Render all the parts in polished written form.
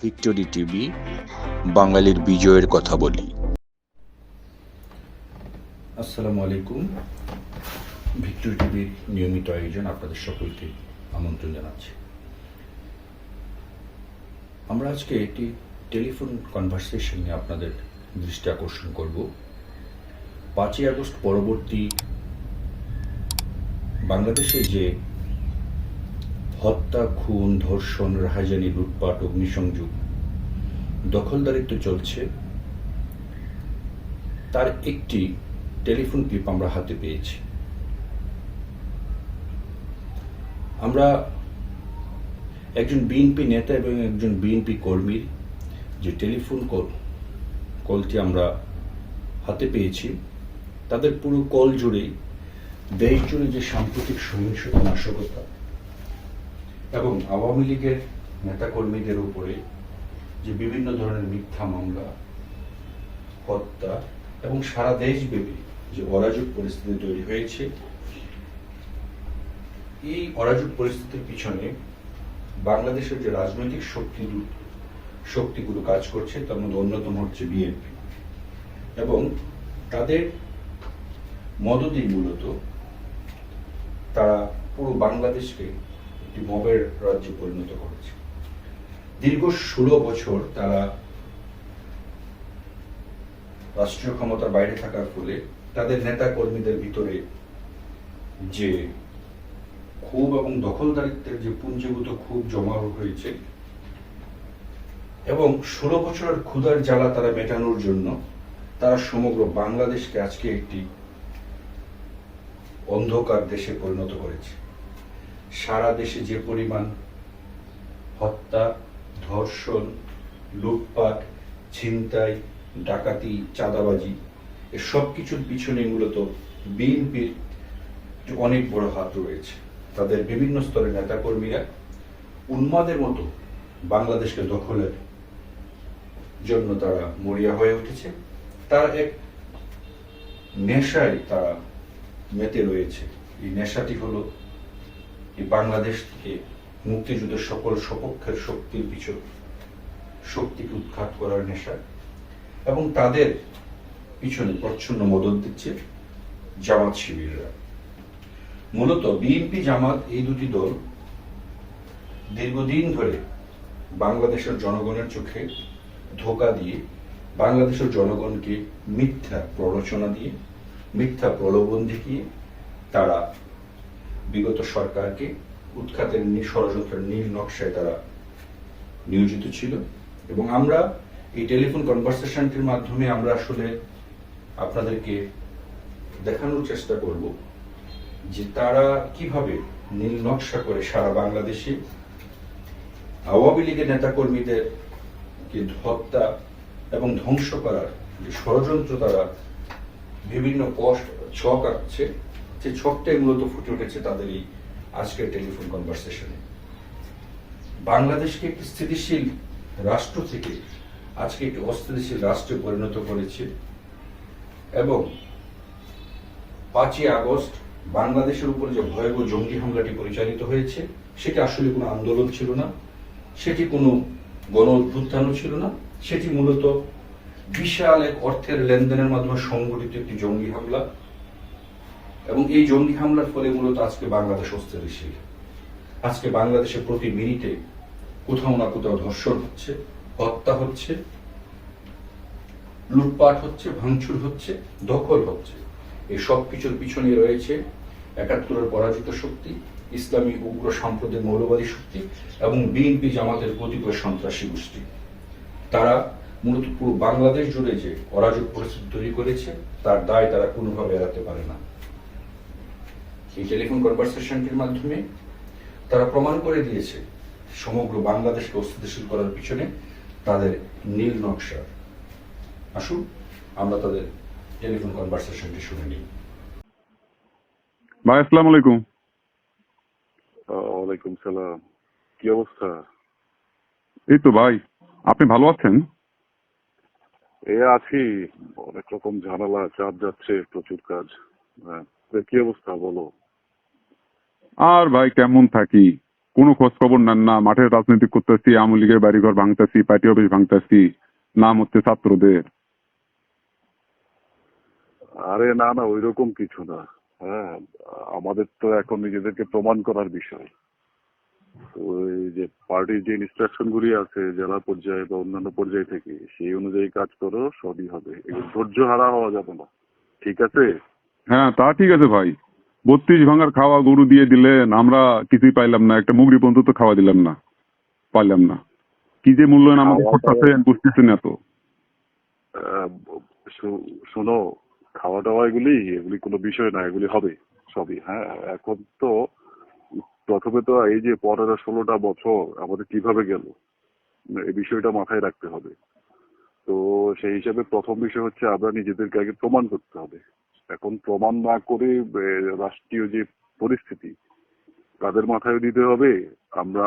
Victory TV, বাঙালির বিজয়ের কথা বলি। আসসালামু আলাইকুম। ভিক্টোরি টিভির নিয়মিত আয়োজন আপনাদের সকলকে আমন্ত্রণ জানাচ্ছি। আমরা আজকে একটি টেলিফোন কনভারসেশন নিয়ে আপনাদের দৃষ্টি আকর্ষণ করব। 5ই আগস্ট পরবর্তী বাংলাদেশে যে হত্যা, খুন, ধর্ষণ, রাহাজানি, লুটপাট, অগ্নিসংযোগ, দখলদারিত্ব চলছে, তার একটি টেলিফোন ক্লিপ আমরা হাতে পেয়েছি। আমরা একজন বিএনপি নেতা এবং একজন বিএনপি কর্মীর যে টেলিফোন কলটি আমরা হাতে পেয়েছি, তাদের পুরো কল জুড়েই দেশ জুড়ে যে সাম্প্রতিক সহিংসতা, নাশকতা এবং আওয়ামী লীগের নেতাকর্মীদের উপরে যে বিভিন্ন ধরনের মিথ্যা মামলা, হত্যা এবং সারা দেশব্যাপী যে অরাজক পরিস্থিতি তৈরি হয়েছে, এই অরাজক পরিস্থিতির পিছনে বাংলাদেশের যে রাজনৈতিক শক্তিগুলো কাজ করছে, তার মধ্যে অন্যতম হচ্ছে বিএনপি, এবং তাদের মদদেই মূলত তারা পুরো বাংলাদেশকে একটি মবের রাজ্যে পরিণত করেছে। দীর্ঘ 16 বছর তারা রাষ্ট্রীয় ক্ষমতার বাইরে থাকার ফলে তাদের নেতা কর্মীদের ভিতরে যে ক্ষোভ এবং দখলদারিত্বের যে পুঞ্জীভূত ক্ষোভ জমা হয়েছে, এবং 16 বছরের ক্ষুধার জ্বালা তারা মেটানোর জন্য তারা সমগ্র বাংলাদেশকে আজকে একটি অন্ধকার দেশে পরিণত করেছে। সারা দেশে যে পরিমাণ হত্যা, ধর্ষণ, লুটপাট, ছিনতাই, ডাকাতি, চাঁদাবাজি, এসব কিছুর পিছনে মূলত বিএনপির অনেক বড় হাত রয়েছে। তাদের বিভিন্ন স্তরের নেতাকর্মীরা উন্মাদের মতো বাংলাদেশকে দখলের জন্য তারা মরিয়া হয়ে উঠেছে। তার এক নেশায় তারা মেতে রয়েছে। এই নেশাটি হলো এই বাংলাদেশ থেকে মুক্তিযুদ্ধের সকল সপক্ষের শক্তিকে উৎখাত করার নেশা, এবং তাদের পিছনে প্রচ্ছন্ন মদত দিচ্ছে জামাত শিবিররা। মূলত বিএনপি, জামাত, এই দুটি দল দীর্ঘদিন ধরে বাংলাদেশের জনগণের চোখে ধোঁকা দিয়ে, বাংলাদেশের জনগণকে মিথ্যা প্ররোচনা দিয়ে, মিথ্যা প্রলোভন দেখিয়ে তারা বিগত সরকারকে উৎখাতের ষড়যন্ত্রের নীল নকশায় তারা নিয়োজিত ছিল। এবং আমরা এই টেলিফোন কনভারসেশনটির মাধ্যমে আমরা আসলে আপনাদেরকে দেখানোর চেষ্টা করব যে তারা কিভাবে নীল নকশা করে সারা বাংলাদেশে আওয়ামী লীগের নেতাকর্মীদেরকে হত্যা এবং ধ্বংস করার যে ষড়যন্ত্র তারা বিভিন্ন ছক আঁকছে, যে ছকটাই মূলত ফুটে উঠেছে তাদের এই আজকের টেলিফোন কনভারসেশনে। বাংলাদেশকে একটি স্থিতিশীল রাষ্ট্র থেকে আজকে একটি অস্থিতিশীল রাষ্ট্রে পরিণত করেছে, এবং 5ই আগস্ট বাংলাদেশের উপরে যে ভয়াবহ জঙ্গি হামলাটি পরিচালিত হয়েছে, সেটি আসলে কোনো আন্দোলন ছিল না, সেটি কোনো গণ অভ্যুত্থানও ছিল না, সেটি মূলত বিশাল এক অর্থের লেনদেনের মাধ্যমে সংগঠিত একটি জঙ্গি হামলা। এবং এই জঙ্গি হামলার ফলে মূলত আজকে বাংলাদেশ অস্থিতিশীল। আজকে বাংলাদেশে প্রতি মিনিটে কোথাও না কোথাও ধর্ষণ হচ্ছে, হত্যা হচ্ছে, লুটপাট হচ্ছে, ভাঙচুর হচ্ছে, দখল হচ্ছে। এই সব কিছুর পিছনে রয়েছে 71-এর পরাজিত শক্তি, ইসলামী উগ্র সাম্প্রদায়িক মৌলবাদী শক্তি এবং বিএনপি, জামাতের কতিপয় সন্ত্রাসী গোষ্ঠী। তারা মূলত পুরো বাংলাদেশ জুড়ে যে অরাজক পরিস্থিতি তৈরি করেছে, তার দায় তারা কোনোভাবে এড়াতে পারে না। এই টেলিফোন কনভারসেশনটির মাধ্যমে তারা প্রমাণ করে দিয়েছে সমগ্র বাংলাদেশকে অস্থিতিশীল করার পিছনে তাদের নীল নকশা। আসুন আমরা তাদের টেলিফোন কনভারসেশনটি শুনে নিই। ভাই আসসালামু আলাইকুম। ওয়ালাইকুম সালাম। কি অবস্থা? এই তো ভাই, আপনি ভালো আছেন? আছি, অনেক রকম ঝামেলা, চাপ যাচ্ছে, প্রচুর কাজ। হ্যাঁ, কি অবস্থা বলো? আর ভাই কেমন থাকি, কোনো খোঁজ খবর নেন না, মাঠে রাজনীতি করতেছি, আওয়ামী লীগের বাড়িঘর ভাঙতেছি, পার্টি অফিস ভাঙতেছি, নাম হচ্ছে ছাত্রদের। আরে না না, ওইরকম কিছু না। হ্যাঁ, আমাদের তো এখন নিজেদেরকে প্রমাণ করার বিষয়। তো এই যে পার্টির যে ইনস্ট্রাকশন গুলি আছে জেলা পর্যায়ে বা অন্যান্য পর্যায় থেকে, সেই অনুযায়ী কাজ করো, সবই হবে। এগুলো ধৈর্য হারা হওয়া যাবে না, ঠিক আছে? হ্যাঁ তা ঠিক আছে ভাই, 32 ভাঙার খাওয়া গরু দিয়ে দিলেন, আমরা কিছুই পাইলাম না, একটা মুগরি পর্যন্ত তো খাওয়া দিলাম না, পাইলাম না। কি যে মূল্যায়ন আমাকে খাওয়া দাওয়া, করতেছেন বুঝতেছেন না তো। আহ, শোনো, খাওয়া দাওয়া এগুলি এগুলি কোনো বিষয় না, এগুলি হবে সবই। হ্যাঁ, এখন তো প্রথমে তো এই যে 15-16টা বছর আমাদের কিভাবে গেল, এই বিষয়টা মাথায় রাখতে হবে। তো সেই হিসাবে প্রথম বিষয় হচ্ছে আমরা নিজেদেরকে আগে প্রমাণ করতে হবে। এখন প্রমাণ না করে রাষ্ট্রীয় যে পরিস্থিতি তাদের মাথায় দিতে হবে। আমরা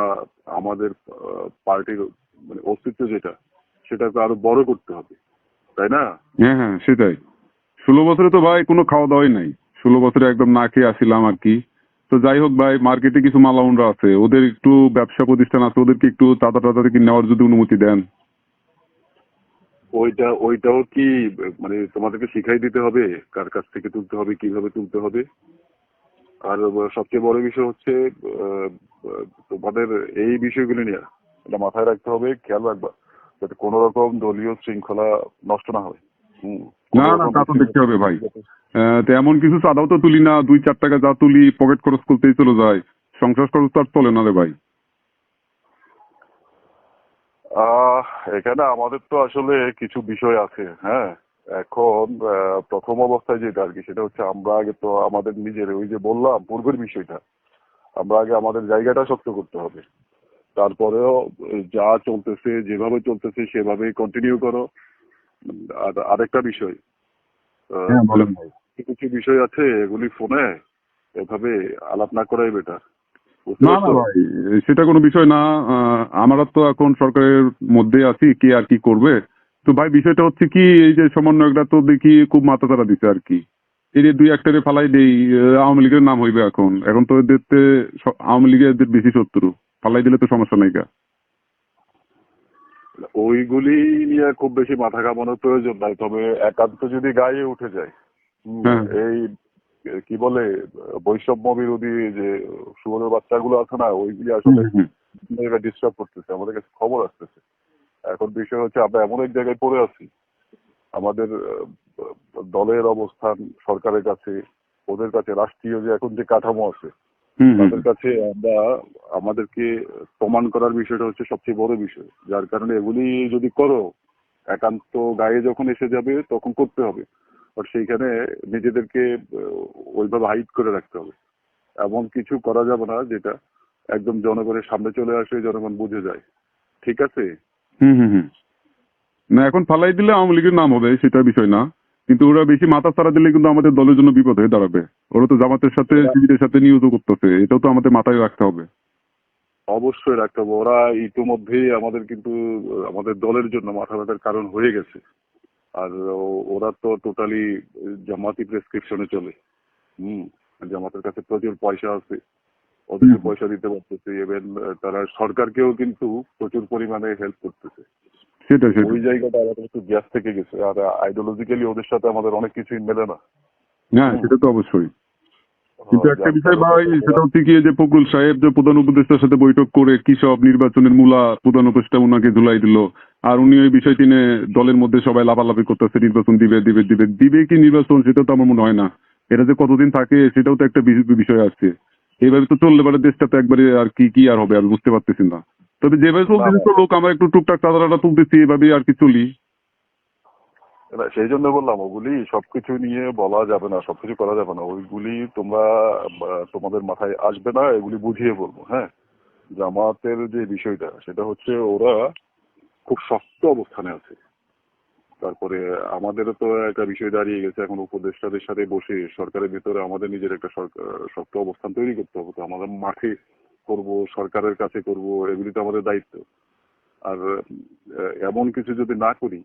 আমাদের পার্টির মানে অস্তিত্ব যেটা, সেটাকে আরো বড় করতে হবে, তাই না? হ্যাঁ হ্যাঁ সেটাই। 16 বছরে তো ভাই কোনো খাওয়া দাওয়াই নাই, 16 বছরে একদম না খেয়ে আসিলাম আর কি। তো যাই হোক ভাই, মার্কেটে কিছু মালাউনরা আছে, ওদের একটু ব্যবসা প্রতিষ্ঠান আছে, ওদেরকে একটু চাঁদা টাদা থেকে নেওয়ার যদি অনুমতি দেন। ওইটাও কি মানে তোমাদেরকে শিখাই দিতে হবে কার কাছ থেকে তুলতে হবে, কিভাবে তুলতে হবে? আর সবচেয়ে বড় বিষয় হচ্ছে আহ, তোমাদের এই বিষয়গুলি নিয়ে এটা মাথায় রাখতে হবে, খেয়াল রাখবা যাতে কোনো রকম দলীয় শৃঙ্খলা নষ্ট না হয়। না কোনো না রকম তা তো দেখতে হবে ভাই। তো এমন কিছু চাঁদাও তো তুলি না, 2-4 টাকা যা তুলি পকেট খরচ করতেই চলে যায়, সংসার খরচ তো আর চলে না রে ভাই। আহ এখানে আমাদের তো আসলে কিছু বিষয় আছে। হ্যাঁ, এখন প্রথম অবস্থায় যেটা আর কি, সেটা হচ্ছে আমরা আগে তো আমাদের নিজের ওই যে বললাম পূর্বের বিষয়টা, আমরা আগে আমাদের জায়গাটা শক্ত করতে হবে। তারপরেও যা চলতেছে, যেভাবে চলতেছে সেভাবেই কন্টিনিউ করো। আর আরেকটা বিষয়, হ্যাঁ বলেন ভাই। কিছু কিছু বিষয় আছে এগুলি ফোনে এভাবে আলাপ না করাই বেটার, বুঝতে না না পারছো? ভাই, সেটা কোনো বিষয় না। আমরা তো এখন সরকারের মধ্যে আছি, কে আর কি করবে। তো ভাই বিষয়টা হচ্ছে কি, এই যে সমন্বয়করা তো দেখি খুব মাথা চাড়া দিচ্ছে আর কি। এই যে 2-1টারে ফালাই দেই, আওয়ামী লীগের নাম হইবে এখন, এখন তো এদের আওয়ামী লীগের এদের বেশি শত্রু, ফালাই দিলে তো সমস্যা নাই কা। ওইগুলি নিয়ে খুব বেশি মাথা ঘামানোর প্রয়োজন নাই, তবে একান্ত যদি গায়ে উঠে যায়, হ্যাঁ এই কি বলে বৈষম্য বিরোধী যে শুয়োরের বাচ্চাগুলো আছে না, ওইগুলি আসলে হুম। ডিস্টার্ব করতেছে, আমাদের কাছে খবর আসতেছে। এখন বিষয় হচ্ছে আমরা এমন এক জায়গায় পড়ে আছি, আমাদের দলের অবস্থান সরকারের কাছে, ওদের কাছে রাষ্ট্রীয় যে এখন যে কাঠামো আছে তাদের কাছে, আমরা আমাদেরকে প্রমাণ করার বিষয়টা হচ্ছে সবচেয়ে বড় বিষয়। যার কারণে এগুলি যদি করো, একান্ত গায়ে যখন এসে যাবে তখন করতে হবে। আর সেইখানে নিজেদেরকে ওইভাবে হাইড করে রাখতে হবে। এমন কিছু করা যাবে না যেটা একদম জনগণের সামনে চলে আসে, জনগণ বুঝে যায়, ঠিক আছে? হুম। না এখন ফালাই দিলে আওয়ামী লীগের নাম হবে সেটা বিষয় না, কিন্তু ওরা বেশি মাথা ছাড়া দিলে কিন্তু আমাদের দলের জন্য বিপদ হয়ে দাঁড়াবে। ওরা তো জামাতের সাথে শিবিরের সাথে নিয়োগ করতেছে, এটাও তো আমাদের মাথায় রাখতে হবে। অবশ্যই রাখতে হবে। ওরা ইতিমধ্যেই আমাদের কিন্তু আমাদের দলের জন্য মাথা ব্যথার কারণ হয়ে গেছে। আর ওরা তো টোটালি জামাতি প্রেসক্রিপশনে চলে। হুম, জামাতের কাছে প্রচুর পয়সা আছে, ওদেরকে পয়সা দিতে পারতেছে। ইভেন তারা সরকারকেও কিন্তু প্রচুর পরিমাণে হেল্প করতেছে। সেটাই ওই সেটাই। জায়গাটা আমাদের একটু গ্যাস থেকে গেছে। আর আইডিওলজিক্যালি ওদের সাথে আমাদের অনেক কিছুই মেলে না। হ্যাঁ হুম, সেটা তো অবশ্যই। কিন্তু একটা যার বিষয় কারণে ভাই, ওরা সেটা হচ্ছে কি, যে ফখরুল সাহেব যে প্রধান উপদেষ্টার সাথে বৈঠক করে কি সব নির্বাচনের মূলা প্রধান উপদেষ্টা উনাকে ঝুলাই দিল, আর উনি ওই বিষয়টি নিয়ে দলের মধ্যে সবাই লাফালাফি করতেছে, নির্বাচন দিবে কি নির্বাচন, সেটা তো আমার মনে হয় না। এটা যে কতদিন থাকে সেটাও তো একটা বিষয় আছে। এইভাবে তো চললে পারে দেশটা তো একবারে আর কি আর হবে আমি বুঝতে পারতেছি না। তবে যেভাবে না, চলতেছে তো লোক, আমরা একটু টুকটাক চাঁদাটা তুলতেছি, এভাবে আর কি চলি। সেই জন্য বললাম ওগুলি সবকিছু নিয়ে বলা যাবে না, সবকিছু করা যাবে না। ওইগুলি তোমরা তোমাদের মাথায় আসবে না, এগুলি বুঝিয়ে বলবো। হ্যাঁ, জামাতের যে বিষয়টা সেটা হচ্ছে ওরা খুব শক্ত অবস্থানে আছে। তারপরে আমাদেরও তো একটা বিষয় দাঁড়িয়ে গেছে, এখন উপদেষ্টাদের সাথে বসে সরকারের ভিতরে আমাদের নিজের একটা শক্ত অবস্থান তৈরি করতে হবে। তো আমাদের মাঠে করব, সরকারের কাছে করব, এগুলি তো আমাদের দায়িত্ব। আর এমন কিছু যদি না করি,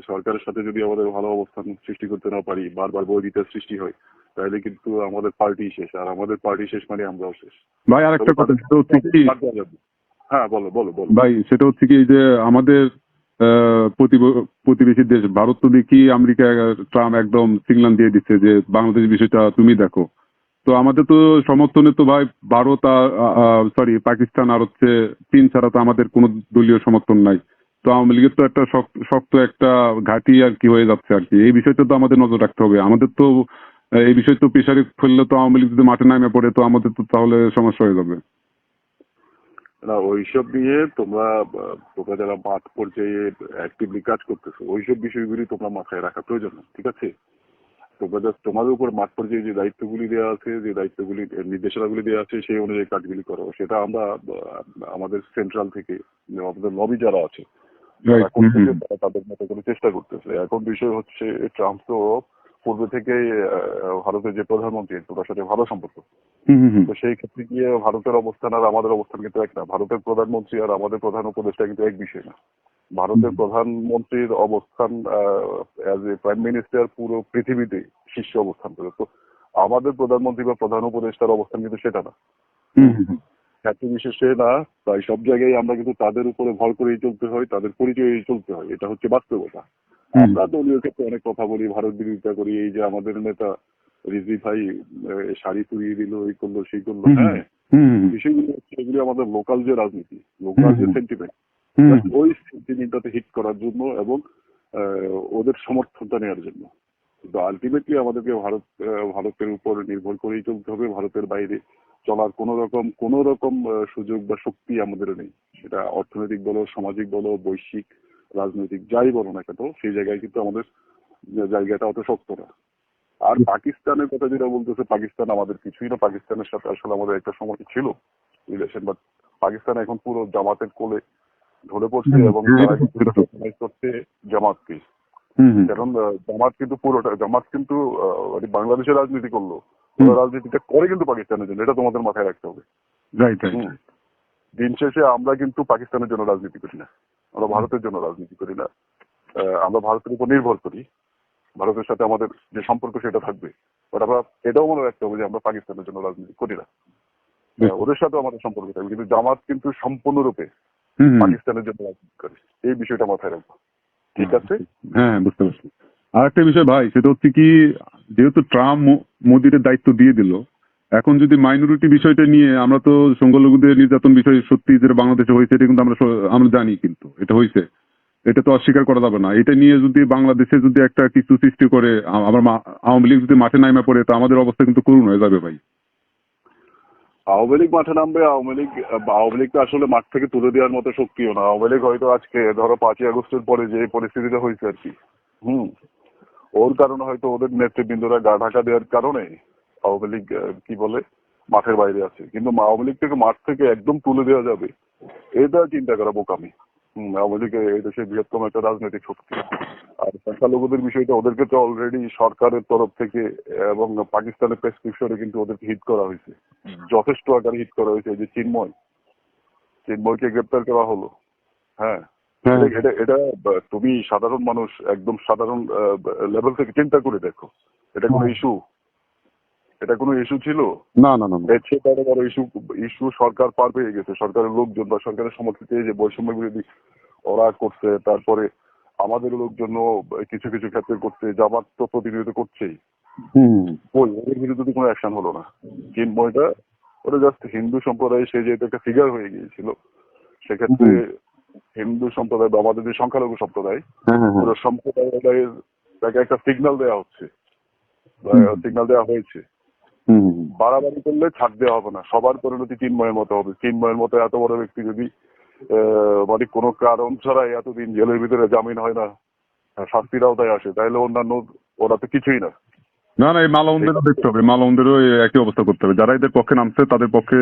সরকারের সাথে যদি আমাদের ভালো অবস্থান সৃষ্টি করতে না পারি, বারবার বৈরিতার সৃষ্টি হয়, তাহলে কিন্তু আমাদের পার্টি শেষ, আর আমাদের পার্টি শেষ মানে আমরাও শেষ। ভাই আর একটা কথা, সেটা হচ্ছে কি হ্যাঁ বলো বলো বলো। ভাই, সেটা হচ্ছে কি যে আমাদের প্রতিবেশী দেশ ভারত তো দেখি আমেরিকা ট্রাম্প একদম সিগন্যাল দিয়ে দিচ্ছে যে বাংলাদেশ বিষয়টা তুমি দেখো। তো আমাদের তো সমর্থনে তো ভাই ভারত সরি পাকিস্তান আর হচ্ছে চীন ছাড়া তো আমাদের কোনো দলীয় সমর্থন নাই। তো আওয়ামী লীগের তো একটা শক্ত একটা ঘাঁটি আর কি হয়ে যাচ্ছে আর কি। এই বিষয়টা তো আমাদের নজর রাখতে হবে। আমাদের তো এই বিষয় তো প্রেসারে ফেললে তো আওয়ামী লীগ যদি মাঠে নামে পড়ে তো আমাদের তো তাহলে সমস্যা হয়ে যাবে। না, ওইসব নিয়ে তোমরা তোমরা যারা মাঠ পর্যায়ে অ্যাক্টিভলি কাজ করতেছো ওইসব বিষয়গুলি তোমরা মাথায় রাখা প্রয়োজন না, ঠিক আছে? তোমরা জাস্ট তোমাদের উপর মাঠ পর্যায়ে যে দায়িত্বগুলি দেওয়া আছে, যে দায়িত্বগুলি নির্দেশনাগুলি দেওয়া আছে সেই অনুযায়ী কাজগুলি করো। সেটা আমরা আমাদের সেন্ট্রাল থেকে আমাদের লবি যারা আছে তারা করতেছে, তারা তাদের মতো করে চেষ্টা করতেছে। এখন বিষয় হচ্ছে ট্রাম্প তো পূর্বে থেকে ভারতের যে প্রধানমন্ত্রী তার সাথে ভালো সম্পর্ক। তো সেই ক্ষেত্রে গিয়ে ভারতের অবস্থান আর আমাদের অবস্থান কিন্তু এক না। ভারতের প্রধানমন্ত্রী আর আমাদের প্রধান উপদেষ্টা কিন্তু এক বিষয় না। ভারতের প্রধানমন্ত্রীর অবস্থান অ্যাজ এ প্রাইম মিনিস্টার পুরো পৃথিবীতে শীর্ষে অবস্থান করে। তো আমাদের প্রধানমন্ত্রী বা প্রধান উপদেষ্টার অবস্থান কিন্তু সেটা না, ক্ষেত্র বিশেষে না। তাই সব জায়গায় আমরা কিন্তু তাদের উপরে ভর করেই চলতে হয়, তাদের পরিচয়েই চলতে হয়। এটা হচ্ছে বাস্তবতা। আমরা দলীয় ক্ষেত্রে অনেক কথা বলি, ভারত বিরোধিতা করি। এই যে আমাদের নেতা রিজভি ভাই শাড়ি পুড়িয়ে দিল, এই করলো সেই করলো, হ্যাঁ, বিষয়গুলো হচ্ছে এগুলি আমাদের লোকাল যে রাজনীতি, লোকাল যে সেন্টিমেন্ট, ওই সেন্টিমেন্টটাতে হিট করার জন্য এবং ওদের সমর্থনটা নেওয়ার জন্য। কিন্তু আলটিমেটলি আমাদেরকে ভারতের উপর নির্ভর করেই চলতে হবে। ভারতের বাইরে চলার কোন রকম সুযোগ বা শক্তি আমাদের নেই। সেটা অর্থনৈতিক বলো, সামাজিক বলো, বৈশ্বিক রাজনৈতিক যাই বলো না কেন, সেই জায়গায় কিন্তু আমাদের জায়গাটা অত শক্ত না। আর পাকিস্তানের কথা যেটা বলতেছে, পাকিস্তান আমাদের কিছুই না। পাকিস্তানের সাথে আসলে আমাদের একটা সময় ছিল রিলেশন, বাট পাকিস্তান এখন পুরো জামাতের কোলে ঢলে পড়ছে এবং করছে জামাতকে। কারণ জামাত কিন্তু বাংলাদেশের রাজনীতি করলো, ওরা রাজনীতিটা করে কিন্তু পাকিস্তানের জন্য। এটা তোমাদের মাথায় রাখতে হবে। দিন শেষে আমরা কিন্তু পাকিস্তানের জন্য রাজনীতি করি না, আমরা ভারতের জন্য রাজনীতি করি না। আমরা ভারতের উপর নির্ভর করি, ভারতের সাথে আমাদের যে সম্পর্ক সেটা থাকবে। বাট আমরা এটাও মনে রাখতে হবে যে আমরা পাকিস্তানের জন্য রাজনীতি করি না, ওদের সাথে আমাদের সম্পর্ক থাকবে। কিন্তু জামাত কিন্তু সম্পূর্ণরূপে পাকিস্তানের জন্য রাজনীতি করে, এই বিষয়টা মাথায় রাখবো, ঠিক আছে? হ্যাঁ, বুঝতে পারছি। আর একটা বিষয় ভাই, সেটা হচ্ছে কি, যেহেতু ট্রাম্প মোদির দায়িত্ব দিয়ে দিল, এখন যদি মাইনরিটি বিষয়টা নিয়ে, আমরা তো সংখ্যালঘুদের নির্যাতন বিষয় সত্যি যেটা বাংলাদেশে হয়েছে এটা কিন্তু আমরা জানি, কিন্তু এটা হয়েছে, এটা তো অস্বীকার করা যাবে না। এটা নিয়ে যদি বাংলাদেশে যদি একটা কিছু সৃষ্টি করে আবার আওয়ামী লীগ যদি মাঠে নামে পড়ে, তো আমাদের অবস্থা কিন্তু করুণ হয়ে যাবে ভাই। আওয়ামী লীগ মাঠে নামবে। আওয়ামী লীগ তো আসলে মাঠ থেকে তুলে দেওয়ার মতো শক্তিও না। আওয়ামী লীগ হয়তো আজকে ধরো 5ই আগস্টের পরে যে পরিস্থিতিটা হয়েছে আর কি, ওর কারণে হয়তো ওদের নেতৃবৃন্দরা গা ঢাকা দেওয়ার কারণে আওয়ামী লীগ কি বলে মাঠের বাইরে আছে। কিন্তু আওয়ামী লীগ থেকে মাঠ থেকে একদম তুলে দেওয়া যাবে এটা চিন্তা করা বোকামি। আওয়ামী লীগ এই দেশের বৃহত্তম একটা রাজনৈতিক শক্তি। আর সংখ্যালঘুদের বিষয়টা ওদেরকে তো অলরেডি সরকারের তরফ থেকে এবং পাকিস্তানের প্রেসক্রিপশনে কিন্তু ওদেরকে হিট করা হয়েছে, যথেষ্ট আকারে হিট করা হয়েছে। যে চিন্ময়কে গ্রেপ্তার করা হলো, হ্যাঁ, এটা তুমি সাধারণ মানুষ একদম সাধারণ লেভেল থেকে চিন্তা করে দেখো, এটা কোনো ইস্যু ছিল না না না। বড় বড় ইস্যু সরকার পার পেয়ে গেছে। সরকারের লোকজন বা সরকারের সমর্থিত যে বৈষম্য বিরোধী ওরা করছে, তারপরে আমাদের লোকজন কিছু কিছু ক্ষেত্রে করছে, জামাত তো প্রতিনিয়ত করছেই। ওদের বিরুদ্ধে কোনো অ্যাকশন হলো না। চিন্ময়টা ওটা জাস্ট হিন্দু সম্প্রদায়, সে যেহেতু একটা ফিগার হয়ে গিয়েছিল, সেক্ষেত্রে হিন্দু সম্প্রদায় বা আমাদের যে সংখ্যালঘু সম্প্রদায়, পুরো সম্প্রদায়ের তাকে একটা সিগন্যাল দেওয়া হচ্ছে, সিগন্যাল দেওয়া হয়েছে। বাড়াবাড়ি করলে ছাড় দেওয়া হবে না, সবার পরিণতি চিন্ময়ের মতো হবে। চিন্ময়ের মতো এত বড় ব্যক্তি যদি মানে কোনো কারণ ছাড়াই এতদিন জেলের ভিতরে জামিন হয় না, শাস্তির আওতায় আসে, তাহলে অন্যান্য ওরা তো কিছুই না। না না, এই মালাউনদেরও দেখতে হবে, মালাউনদেরও একই অবস্থা করতে হবে। যারা এদের পক্ষে নামছে তাদের পক্ষে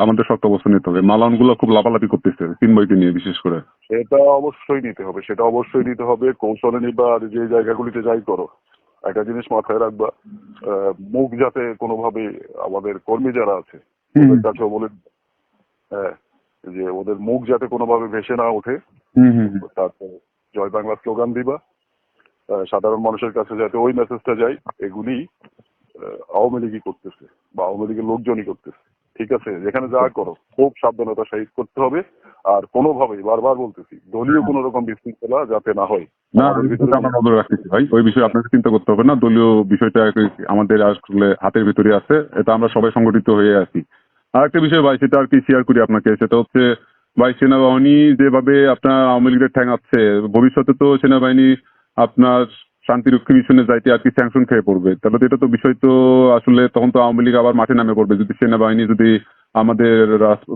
আমাদের শক্ত অবস্থা নিতে হবে। মালাউন গুলো খুব লাফালাফি করতেছে চিন্ময়কে নিয়ে বিশেষ করে। সেটা অবশ্যই নিতে হবে, কৌশলে নিবা। আর যে জায়গাগুলিতে যাই করো, একটা জিনিস মাথায় রাখবা, মুখ যাতে কোনোভাবে আমাদের কর্মী যারা আছে ওদের কাছেও বলে, হ্যাঁ, যে ওদের মুখ যাতে কোনোভাবে ভেসে না ওঠে। তারপর জয় বাংলা স্লোগান দিবা, সাধারণ মানুষের কাছে যাতে ওই মেসেজটা যায়। এগুলি আওয়ামী লীগই করতেছে বা আওয়ামী লীগের লোকজনই করতেছে। ঠিক আছে, যেখানে যা করো খুব সাবধানতার সহিত করতে হবে। আর কোনোভাবেই বারবার বলতেছি দলীয় কোনো রকম বিশৃঙ্খলা যাতে না হয়। না, আমাদের ওই ভিতরে বিষয়টা আমরা নজরে রাখতেছি ভাই, ওই বিষয়ে আপনাকে চিন্তা করতে হবে না। দলীয় বিষয়টা আমাদের আসলে হাতের ভিতরে আছে, এটা আমরা সবাই সংগঠিত হয়ে আছি। আর একটা বিষয় ভাই, সেটা আর কি শেয়ার করি আপনাকে, সেটা হচ্ছে ভাই সেনাবাহিনী যেভাবে আপনার আওয়ামী লীগের ঠ্যাঙাচ্ছে, ভবিষ্যতে তো সেনাবাহিনী আপনার শান্তিরক্ষী মিশনে যাইতে আর কি স্যাংশন খেয়ে পড়বে, তাহলে তো এটা তো বিষয় তো আসলে তখন তো আওয়ামী লীগ আবার মাঠে নামে পড়বে। যদি সেনাবাহিনী যদি আমাদের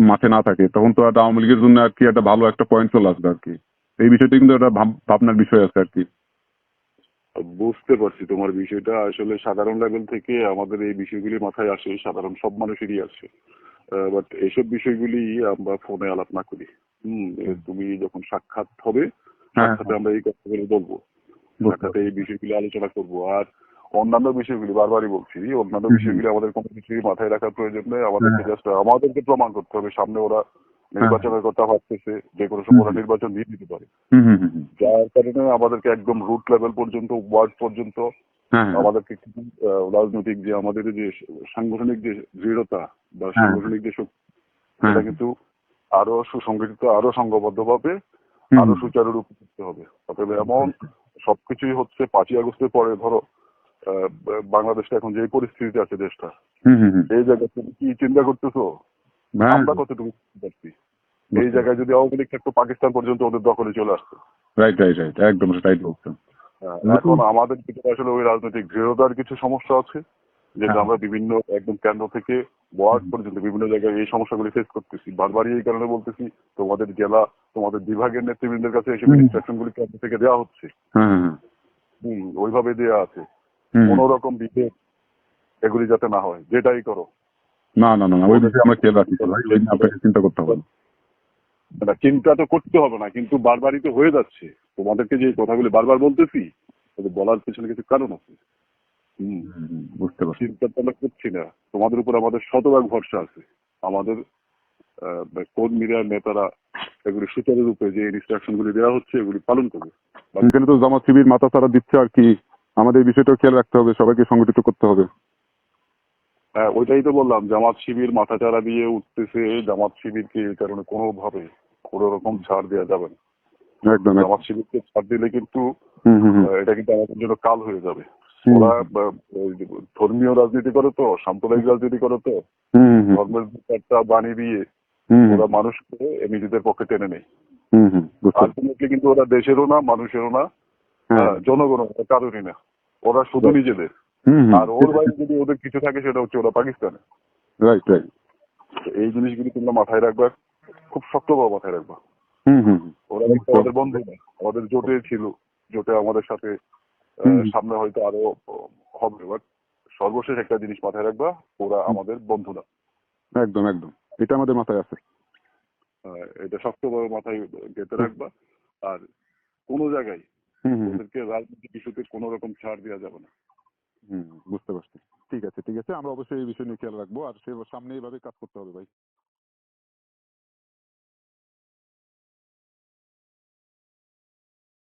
মাঠে না থাকে, তখন তো একটা আওয়ামী লীগের জন্য আর কি একটা ভালো একটা পয়েন্ট চলে আসবে আর কি। এই বিষয়টা কিন্তু একটা ভাবনার বিষয় আছে আর কি। বুঝতে পারছি তোমার বিষয়টা। আসলে সাধারণ লেভেল থেকে আমাদের এই বিষয়গুলি মাথায় আসে, সাধারণ সব মানুষেরই আসে। বাট এইসব বিষয়গুলি আমরা ফোনে আলাপ না করি। তুমি যখন সাক্ষাৎ হবে, হ্যাঁ, সাক্ষাতে আমরা এই কথাগুলি বলবো, বুঝতে সাক্ষাতে এই বিষয়গুলি আলোচনা করব। আর অন্যান্য বিষয়গুলি বারবারই বলছি, অন্যান্য বিষয়গুলি আমাদের কোনো কিছুই মাথায় রাখার প্রয়োজন নেই। আমাদেরকে জাস্ট আমাদেরকে প্রমাণ করতে হবে সামনে ওরা নির্বাচনের কথা ভাবতেছে, যে কোনো সময় ওরা নির্বাচন দিয়ে দিতে পারে। যার কারণে আমাদেরকে একদম রুট লেভেল পর্যন্ত, ওয়ার্ড পর্যন্ত আমাদেরকে রাজনৈতিক যে আমাদের যে সাংগঠনিক যে দৃঢ়তা বা সাংগঠনিক যে শক্তি, সেটা কিন্তু আরো সুসংগঠিত, আরো সংঘবদ্ধভাবে, আরো সুচারুরূপে করতে হবে। অতএব এমন সবকিছুই হচ্ছে 5ই আগস্টের পরে। ধরো বাংলাদেশটা এখন যে পরিস্থিতিতে আছে দেশটা, এই জায়গায় তুমি কি চিন্তা করতেছো? আমরা কতটুকু পারছি? এই জায়গায় যদি আওয়ামী লীগ থাকতো, পাকিস্তান পর্যন্ত ওদের দখলে চলে আসতো। রাইট রাইট রাইট, একদম রাইট বলছেন। এখন আমাদের ভিতরে আসলে ওই রাজনৈতিক দৃঢ়তার কিছু সমস্যা আছে, যেটা আমরা বিভিন্ন একদম কেন্দ্র থেকে ওয়ার্ড পর্যন্ত বিভিন্ন জায়গায় এই সমস্যাগুলি ফেস করতেছি। বারবারই এই কারণে বলতেছি, তোমাদের জেলা, তোমাদের বিভাগের নেতৃবৃন্দের কাছে এসব ইনস্ট্রাকশন গুলি কেন্দ্র থেকে দেওয়া হচ্ছে। ওইভাবে দেওয়া আছে। কোন রকম বিভেদ এগুলি যাতে না হয়, যেটাই করো। না না না, ওই বিষয়ে আমরা খেয়াল রাখি ভাই, ওই নিয়ে আপনাকে চিন্তা করতে হবে না। চিন্তা তো করতে হবে না, কিন্তু বারবারই তো হয়ে যাচ্ছে। তোমাদেরকে যে কথাগুলি বারবার বলতেছি, বলার পেছনে কিছু কারণ আছে। বুঝতে পারছি। চিন্তা তো আমরা করছি না। তোমাদের উপর আমাদের শতভাগ ভরসা আছে। আমাদের কর্মীরা, নেতারা এগুলি সুচারুরূপে যে ইনস্ট্রাকশন গুলি দেওয়া হচ্ছে, এগুলি পালন করবে। এখানে তো জামাত শিবির মাথা ছাড়া দিচ্ছে আর কি, আমাদের এই বিষয়টাও খেয়াল রাখতে হবে, সবাইকে সংগঠিত করতে হবে। হ্যাঁ, ওইটাই তো বললাম, জামাত শিবির মাথাচাড়া দিয়ে উঠতেছে। জামাত শিবিরকে এই কারণে কোনোভাবে কোনো রকম ছাড় দেওয়া যাবে না। একদম। জামাত শিবিরকে ছাড় দিলে কিন্তু এটা কিন্তু আমাদের জন্য কাল হয়ে যাবে। ওরা ধর্মীয় রাজনীতি করে তো, সাম্প্রদায়িক রাজনীতি করে তো, ধর্মের একটা বাণী দিয়ে ওরা মানুষকে নিজেদের পক্ষে টেনে নেয়। আলটিমেটলি কিন্তু ওরা দেশেরও না, মানুষেরও না, জনগণও কারোরই না। ওরা শুধু নিজেদের। আর ওর বাইরে যদি ওদের কিছু থাকে, সেটা হচ্ছে ওরা পাকিস্তানে। Right right. এই জিনিসগুলি তোমরা মাথায় রাখবা, খুব শক্তভাবে মাথায় রাখবা। ওরা আমাদের বন্ধু না, আমাদের জোটে ছিল, জোটে আমাদের সাথে সামনে হয়তো আরো হবে। বাট সর্বশেষ একটা জিনিস মাথায় রাখবা, ওরা আমাদের বন্ধু না। একদম একদম, এটা আমাদের মাথায় আছে। এটা শক্তভাবে মাথায় গেঁথে রাখবা। আর কোনো জায়গায় ওদেরকে রাজনৈতিক ইস্যুতে কোনো রকম ছাড় দেওয়া যাবে না। বুঝতে পারছি। ঠিক আছে ঠিক আছে, আমরা অবশ্যই এই বিষয় নিয়ে খেয়াল রাখবো, আর সে সামনে এইভাবে কাজ করতে হবে ভাই।